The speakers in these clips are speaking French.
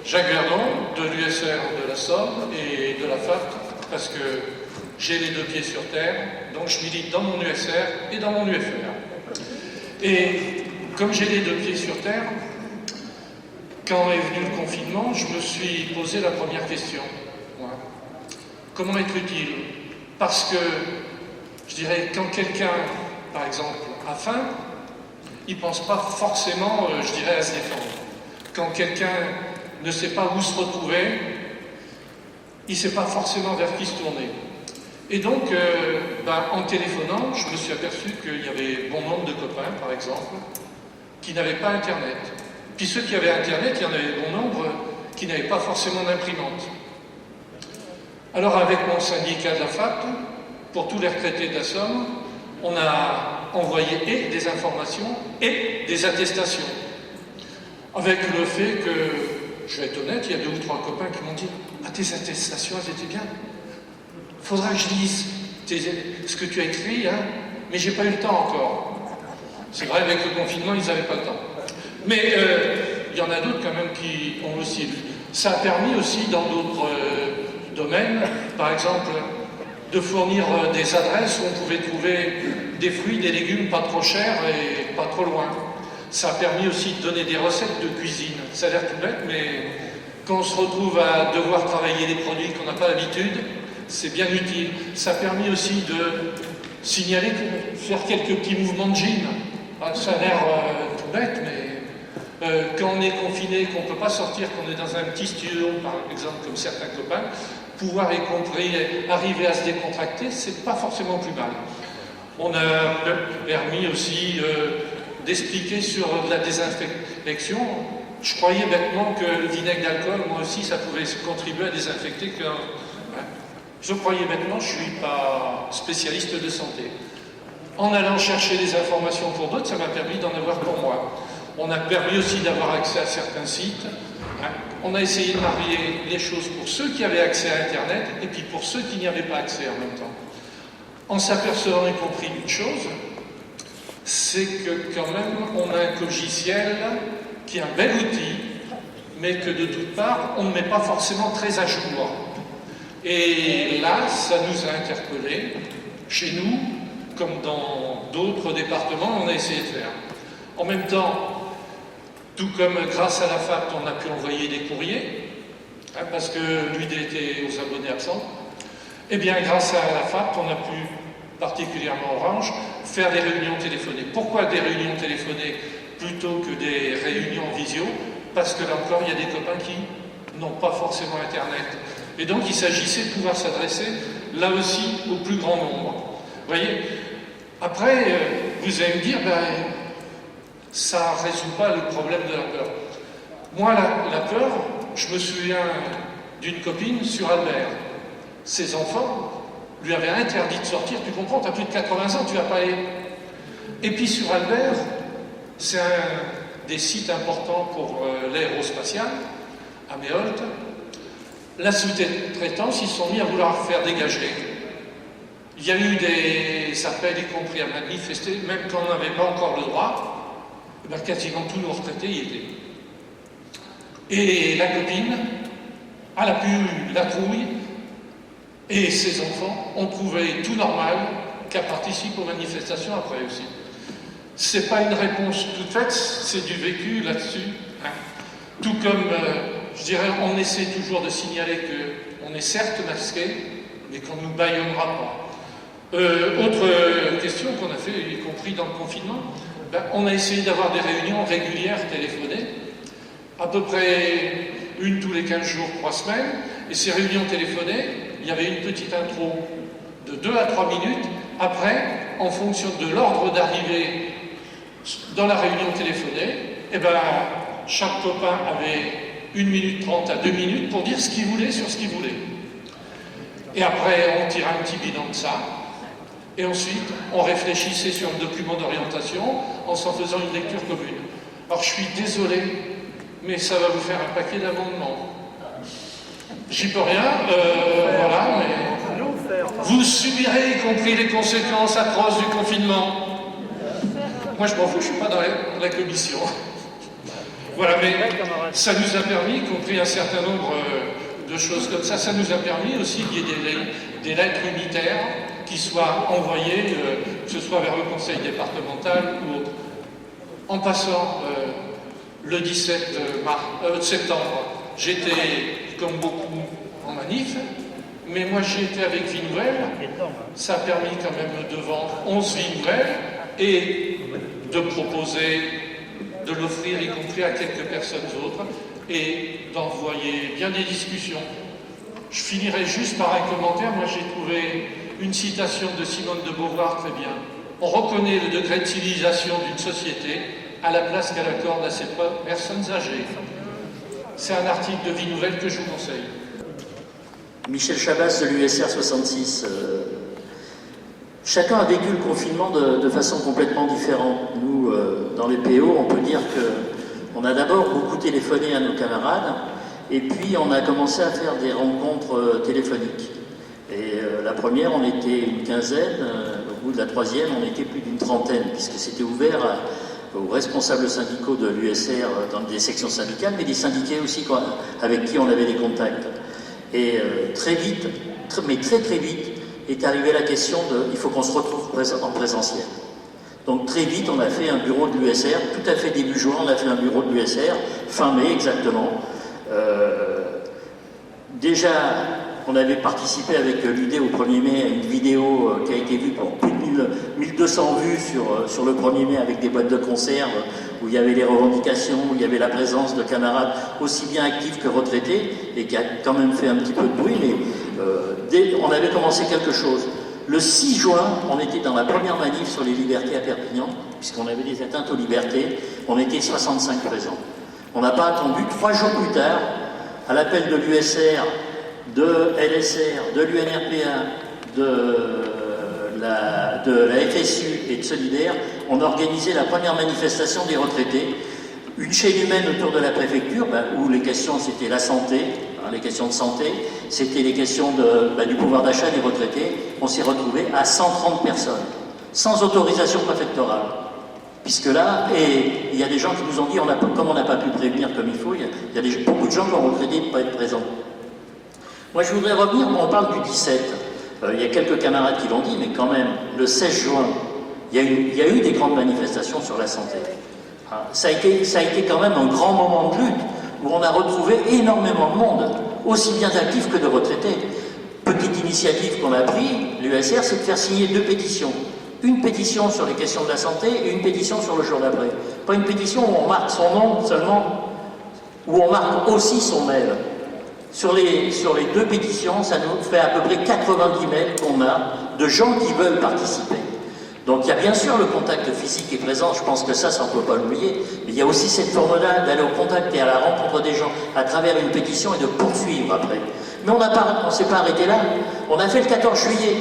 Jacques Verdon, de l'USR de la Somme et de la FAT, parce que j'ai les deux pieds sur terre, donc je milite dans mon USR et dans mon UFR. Et comme j'ai les deux pieds sur terre, quand est venu le confinement, je me suis posé la première question. Voilà. Comment être utile? Parce que, je dirais, quand quelqu'un, par exemple, a faim, il ne pense pas forcément, je dirais, à se défendre. Quand quelqu'un ne sait pas où se retrouver, il ne sait pas forcément vers qui se tourner. Et donc, en téléphonant, je me suis aperçu qu'il y avait bon nombre de copains, par exemple, qui n'avaient pas Internet. Puis ceux qui avaient Internet, il y en avait bon nombre qui n'avaient pas forcément d'imprimante. Alors avec mon syndicat de la FAT, pour tous les retraités de la Somme, on a envoyé et des informations et des attestations. Avec le fait que, je vais être honnête, il y a 2 ou 3 copains qui m'ont dit « Ah, tes attestations, elles étaient bien. Faudra que je lise ce que tu as écrit, hein, mais j'ai pas eu le temps encore. » C'est vrai, avec le confinement, ils n'avaient pas le temps. Mais il y en a d'autres quand même qui ont aussi lu. Ça a permis aussi dans d'autres domaines, par exemple, de fournir des adresses où on pouvait trouver des fruits, des légumes pas trop chers et pas trop loin. Ça a permis aussi de donner des recettes de cuisine. Ça a l'air tout bête, mais quand on se retrouve à devoir travailler des produits qu'on n'a pas l'habitude, c'est bien utile. Ça a permis aussi de signaler, faire quelques petits mouvements de gym. Ça a l'air tout bête, mais quand on est confiné, qu'on ne peut pas sortir, qu'on est dans un petit studio, par exemple, comme certains copains, pouvoir y compris arriver à se décontracter, c'est pas forcément plus mal. On a permis aussi d'expliquer sur la désinfection. Je croyais bêtement que le vinaigre d'alcool, moi aussi, ça pouvait contribuer à désinfecter. Je croyais bêtement, je ne suis pas spécialiste de santé. En allant chercher des informations pour d'autres, ça m'a permis d'en avoir pour moi. On a permis aussi d'avoir accès à certains sites. On a essayé de marier les choses pour ceux qui avaient accès à Internet et puis pour ceux qui n'y avaient pas accès en même temps. En s'apercevant y compris une chose, c'est que quand même on a un logiciel qui est un bel outil, mais que de toutes parts on ne met pas forcément très à jour. Et là, ça nous a interpellés, chez nous, comme dans d'autres départements, on a essayé de faire. En même temps, tout comme grâce à la FAT, on a pu envoyer des courriers, parce que l'UD était aux abonnés absents, eh bien grâce à la FAT, on a pu, particulièrement Orange, faire des réunions téléphonées. Pourquoi des réunions téléphonées plutôt que des réunions en visio? Parce que là encore, il y a des copains qui n'ont pas forcément Internet. Et donc il s'agissait de pouvoir s'adresser là aussi au plus grand nombre. Vous voyez? Après, vous allez me dire, ça ne résout pas le problème de la peur. Moi, la peur, je me souviens d'une copine sur Albert. Ses enfants lui avaient interdit de sortir. Tu comprends, tu as plus de 80 ans, tu vas pas aller. Et puis sur Albert, c'est un des sites importants pour l'aérospatiale, à Méholt. La sous-traitance, ils se sont mis à vouloir faire dégager. Il y a eu des appels, y compris à manifester, même quand on n'avait pas encore le droit, quasiment tous nos retraités y étaient. Et la copine, elle a pu la trouille, et ses enfants ont trouvé tout normal qu'elle participe aux manifestations après aussi. C'est pas une réponse toute faite, c'est du vécu là-dessus. Tout comme, je dirais, on essaie toujours de signaler qu'on est certes masqué, mais qu'on ne nous bâillonnera pas. Autre question qu'on a fait, y compris dans le confinement, on a essayé d'avoir des réunions régulières téléphonées, à peu près une tous les 15 jours, 3 semaines, et ces réunions téléphonées, il y avait une petite intro de 2 à 3 minutes. Après, en fonction de l'ordre d'arrivée dans la réunion téléphonée, chaque copain avait 1 minute 30 à 2 minutes pour dire ce qu'il voulait sur ce qu'il voulait. Et après, on tirait un petit bilan de ça. Et ensuite, on réfléchissait sur le document d'orientation en s'en faisant une lecture commune. Alors, je suis désolé, mais ça va vous faire un paquet d'amendements. J'y peux rien, voilà, mais vous subirez, y compris les conséquences atroces du confinement. Moi, je m'en fous, je ne suis pas dans la commission. Voilà, mais ça nous a permis, y compris un certain nombre de choses comme ça nous a permis aussi qu'il y ait des lettres unitaires qui soient envoyées, que ce soit vers le conseil départemental ou en passant le 17 septembre. J'étais, comme beaucoup, en manif, mais moi j'ai été avec Vie Nouvelle. Ça a permis quand même de vendre 11 Vie Nouvelles et de proposer, de l'offrir y compris à quelques personnes autres et d'envoyer bien des discussions. Je finirai juste par un commentaire. Moi j'ai trouvé une citation de Simone de Beauvoir très bien. On reconnaît le degré de civilisation d'une société à la place qu'elle accorde à ses personnes âgées. C'est un article de Vie Nouvelle que je vous conseille. Michel Chabas de l'USR 66. Chacun a vécu le confinement de façon complètement différente. Nous, dans les PO, on peut dire qu'on a d'abord beaucoup téléphoné à nos camarades, et puis on a commencé à faire des rencontres téléphoniques. Et la première, on était une quinzaine, au bout de la troisième, on était plus d'une trentaine, puisque c'était ouvert aux responsables syndicaux de l'USR dans des sections syndicales, mais des syndiqués aussi avec qui on avait des contacts. Et très vite, mais très vite, est arrivée la question de il faut qu'on se retrouve en présentiel. Donc très vite, on a fait un bureau de l'USR, tout à fait début juin, on a fait un bureau de l'USR, fin mai exactement. Déjà, on avait participé avec l'UD au 1er mai à une vidéo qui a été vue pour plus de 1200 vues sur le 1er mai avec des boîtes de conserve où il y avait les revendications, où il y avait la présence de camarades aussi bien actifs que retraités et qui a quand même fait un petit peu de bruit, mais on avait commencé quelque chose. Le 6 juin, on était dans la première manif sur les libertés à Perpignan, puisqu'on avait des atteintes aux libertés, on était 65 présents. On n'a pas attendu, 3 jours plus tard, à l'appel de l'USR, de LSR, de l'UNRPA, de la FSU et de Solidaire, on a organisé la première manifestation des retraités, une chaîne humaine autour de la préfecture, où les questions c'était la santé, les questions de santé, c'était les questions du pouvoir d'achat des retraités. On s'est retrouvé à 130 personnes, sans autorisation préfectorale. Puisque là, et il y a des gens qui nous ont dit, comme on n'a pas pu prévenir comme il faut, il y a beaucoup de gens qui ont regretté de ne pas être présents. Moi je voudrais revenir, on parle du 17. Il y a quelques camarades qui l'ont dit, mais quand même, le 16 juin, il y a eu des grandes manifestations sur la santé. Ça a été quand même un grand moment de lutte, où on a retrouvé énormément de monde, aussi bien d'actifs que de retraités. Petite initiative qu'on a prise, l'USR, c'est de faire signer 2 pétitions. Une pétition sur les questions de la santé et une pétition sur le jour d'après. Pas une pétition où on marque son nom seulement, où on marque aussi son mail. Sur les 2 pétitions, ça nous fait à peu près 90 mails qu'on a de gens qui veulent participer. Donc il y a bien sûr le contact physique qui est présent, je pense que ça on ne peut pas l'oublier, mais il y a aussi cette forme-là d'aller au contact et à la rencontre des gens à travers une pétition et de poursuivre après. Mais on ne s'est pas arrêté là, on a fait le 14 juillet.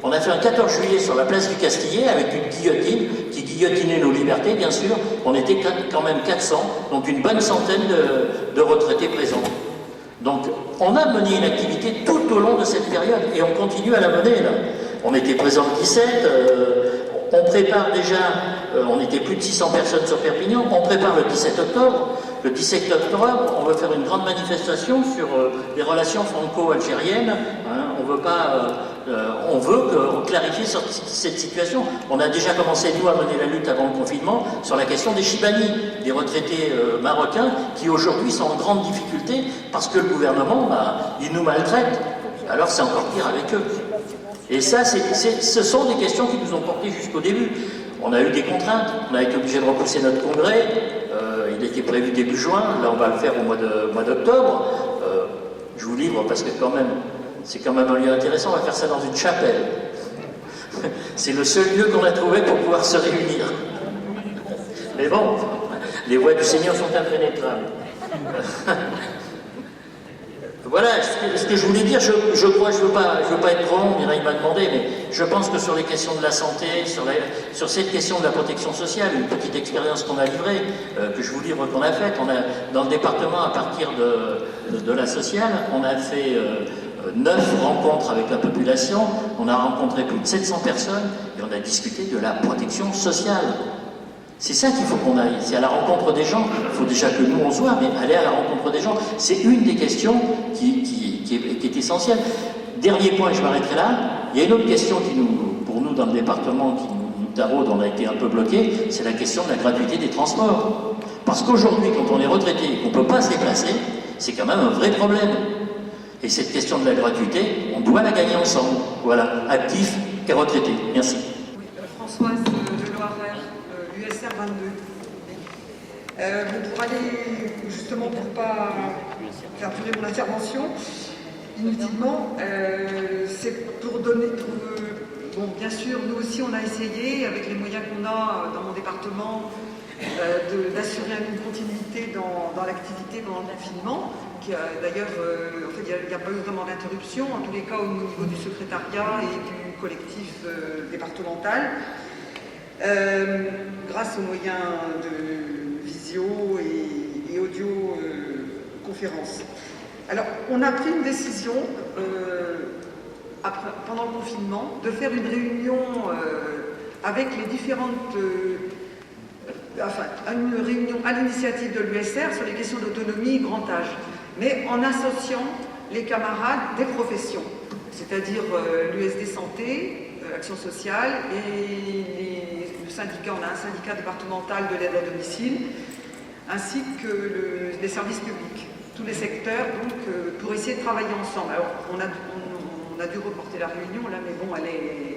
On a fait un 14 juillet sur la place du Castillet avec une guillotine qui guillotinait nos libertés, bien sûr. On était quand même 400, donc une bonne centaine de retraités présents. Donc on a mené une activité tout au long de cette période et on continue à la mener là. On était présents le 17, on prépare déjà, on était plus de 600 personnes sur Perpignan, on prépare le 17 octobre. Le 17 octobre, on veut faire une grande manifestation sur les relations franco-algériennes. On veut clarifier sur cette situation. On a déjà commencé, nous, à mener la lutte avant le confinement sur la question des Chibani, des retraités marocains qui aujourd'hui sont en grande difficulté parce que le gouvernement, il nous maltraite. Alors c'est encore pire avec eux. Et ça, ce sont des questions qui nous ont portés jusqu'au début. On a eu des contraintes, on a été obligé de repousser notre congrès, il était prévu début juin, là on va le faire au mois d'octobre. Je vous livre parce que c'est quand même un lieu intéressant, on va faire ça dans une chapelle. C'est le seul lieu qu'on a trouvé pour pouvoir se réunir. Mais bon, les voies du Seigneur sont impénétrables. Voilà ce que je voulais dire. Je veux pas être trop long, Mireille m'a demandé, mais je pense que sur les questions de la santé, sur cette question de la protection sociale, une petite expérience qu'on a livrée, que je vous livre qu'on a faite, dans le département, à partir de la sociale, on a fait 9 rencontres avec la population, on a rencontré plus de 700 personnes et on a discuté de la protection sociale. C'est ça qu'il faut qu'on aille, c'est à la rencontre des gens. Il faut déjà que nous on se voit, mais aller à la rencontre des gens. C'est une des questions qui est essentielle. Dernier point, je m'arrêterai là. Il y a une autre question qui pour nous dans le département, qui nous taraude, on a été un peu bloqué, c'est la question de la gratuité des transports. Parce qu'aujourd'hui, quand on est retraité et qu'on ne peut pas se déplacer, c'est quand même un vrai problème. Et cette question de la gratuité, on doit la gagner ensemble. Voilà, actifs et retraités. Merci. Oui, Françoise de Loiret, l'USR 22. Pour aller, justement, pour ne pas faire durer mon intervention inutilement, c'est pour donner... bon, bien sûr, nous aussi, on a essayé, avec les moyens qu'on a dans mon département, d'assurer une continuité dans l'activité pendant le confinement. D'ailleurs, en fait, il n'y a pas eu vraiment d'interruption, en tous les cas au niveau du secrétariat et du collectif départemental, grâce aux moyens de visio et audio conférences. Alors, on a pris une décision pendant le confinement de faire une réunion avec les différentes... une réunion à l'initiative de l'USR sur les questions d'autonomie et grand âge, mais en associant les camarades des professions, c'est-à-dire l'USD Santé, Action Sociale et le syndicat, on a un syndicat départemental de l'aide à domicile, ainsi que les services publics, tous les secteurs, donc pour essayer de travailler ensemble. Alors, on a dû reporter la réunion là, mais bon, elle est